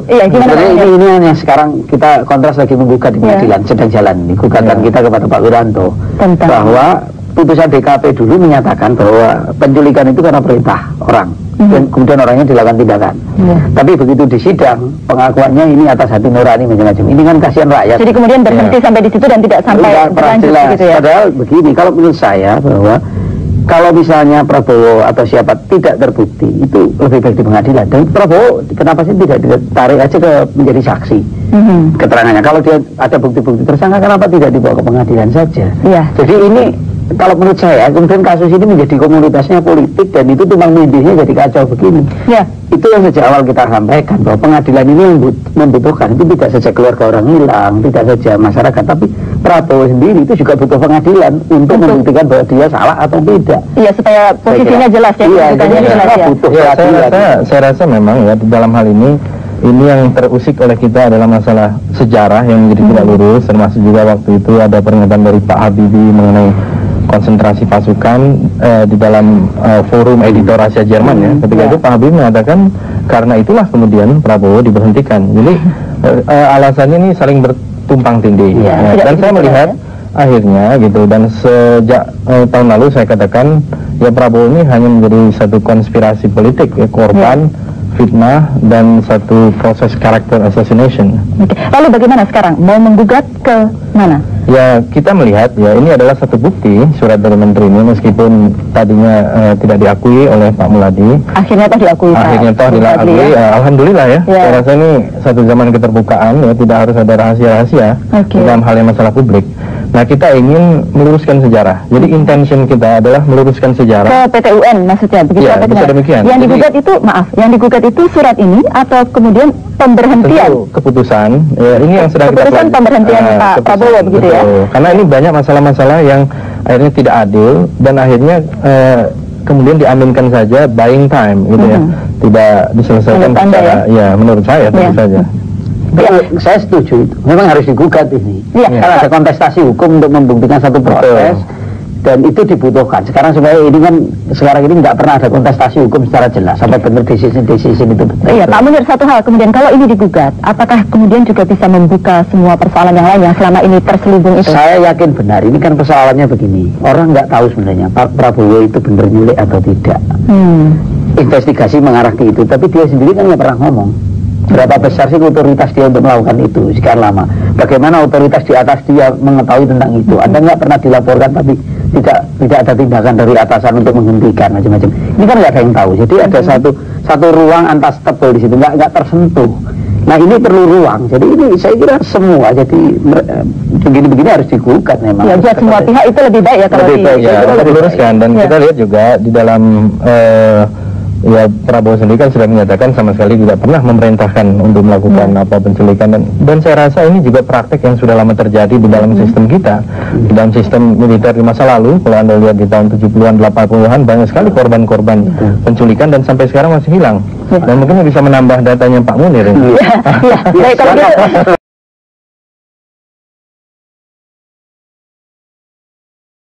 Iya, ini yang sekarang kita kontras lagi menggugat di pengadilan, sedang jalan ini gugatan kita kepada Pak Wiranto bahwa putusan DKP dulu menyatakan bahwa penculikan itu karena perintah orang dan kemudian orangnya dilakukan tindakan. Tapi begitu di sidang pengakuannya ini atas hati nurani macam-macam. Ini kan kasihan rakyat. Jadi kemudian berhenti sampai di situ dan tidak sampai berlanjut gitu ya. Padahal begini, kalau menurut saya bahwa kalau misalnya Prabowo atau siapa tidak terbukti, itu lebih baik di pengadilan. Dan Prabowo kenapa sih tidak ditarik aja ke menjadi saksi keterangannya? Kalau dia ada bukti-bukti tersangka, kenapa tidak dibawa ke pengadilan saja? Jadi ini kalau menurut saya kemudian kasus ini menjadi komunitasnya politik dan itu tumpang tindihnya jadi kacau begini. Itu yang sejak awal kita sampaikan bahwa pengadilan ini yang membutuhkan itu tidak saja keluarga orang hilang, tidak saja masyarakat, tapi Prabowo sendiri itu juga butuh pengadilan untuk membuktikan bahwa dia salah atau tidak. Iya, supaya posisinya jelas ya. Iya, jelas ya. Butuh saya rasa memang ya dalam hal ini yang terusik oleh kita adalah masalah sejarah yang menjadi tidak lurus, termasuk juga waktu itu ada pernyataan dari Pak Habibie mengenai konsentrasi pasukan di dalam forum editor Asia Jerman ya. Ketika itu Pak Habibie mengatakan karena itulah kemudian Prabowo diberhentikan. Jadi alasannya ini saling bertumpang tindih. Dan saya melihat akhirnya gitu, dan sejak tahun lalu saya katakan ya Prabowo ini hanya menjadi satu konspirasi politik ya, korban fitnah dan satu proses character assassination. Lalu bagaimana sekarang? Mau menggugat ke mana? Ya kita melihat ya ini adalah satu bukti surat dari menteri ini meskipun tadinya tidak diakui oleh Pak Muladi. Akhirnya toh diakui. Akhirnya toh diakui. Alhamdulillah ya. Saya rasa ini satu zaman keterbukaan ya, tidak harus ada rahasia-rahasia dalam hal yang masalah publik. Nah kita ingin meluruskan sejarah. Jadi intention kita adalah meluruskan sejarah. Ke PT UN maksudnya begitu? Ya, bisa demikian. Yang digugat itu, maaf, yang digugat itu surat ini atau kemudian pemberhentian? Tentu keputusan. Ya, ini yang sedang keputusan kita pemberhentian Pak Prabowo begitu ya? Karena ini banyak masalah-masalah yang akhirnya tidak adil dan akhirnya kemudian diaminkan saja buying time gitu ya. Tidak diselesaikan secara ya menurut saya tentu saja. Saya setuju itu. Memang harus digugat ini. Karena ada kontestasi hukum untuk membuktikan satu proses dan itu dibutuhkan. Sekarang supaya ini kan sekarang ini nggak pernah ada kontestasi hukum secara jelas sampai benar decision itu betul. Iya, Pak Munir, satu hal kemudian kalau ini digugat, apakah kemudian juga bisa membuka semua persoalan yang lain yang selama ini terselubung itu? Saya yakin benar. Ini kan persoalannya begini. Orang nggak tahu sebenarnya Pak Prabowo itu benar nyulik atau tidak. Investigasi mengarah ke itu, tapi dia sendiri kan nggak pernah ngomong. Berapa besar sih otoritas dia untuk melakukan itu sekian lama? Bagaimana otoritas di atas dia mengetahui tentang itu? Anda nggak pernah dilaporkan tapi tidak ada tindakan dari atasan untuk menghentikan macam-macam. Ini kan nggak ada yang tahu. Jadi ada satu ruang untouchable di situ, nggak tersentuh. Nah ini perlu ruang. Jadi ini saya kira semua jadi begini-begini harus digugat memang. Ya buat semua pihak itu lebih baik ya kalau kita diluruskan dan kita lihat juga di dalam ya Prabowo sendiri kan sudah menyatakan sama sekali tidak pernah memerintahkan untuk melakukan apa penculikan dan saya rasa ini juga praktek yang sudah lama terjadi di dalam sistem kita, di dalam sistem militer di masa lalu. Kalau Anda lihat di tahun 70-an 80-an banyak sekali korban-korban penculikan dan sampai sekarang masih hilang. Dan mungkin bisa menambah datanya Pak Munir.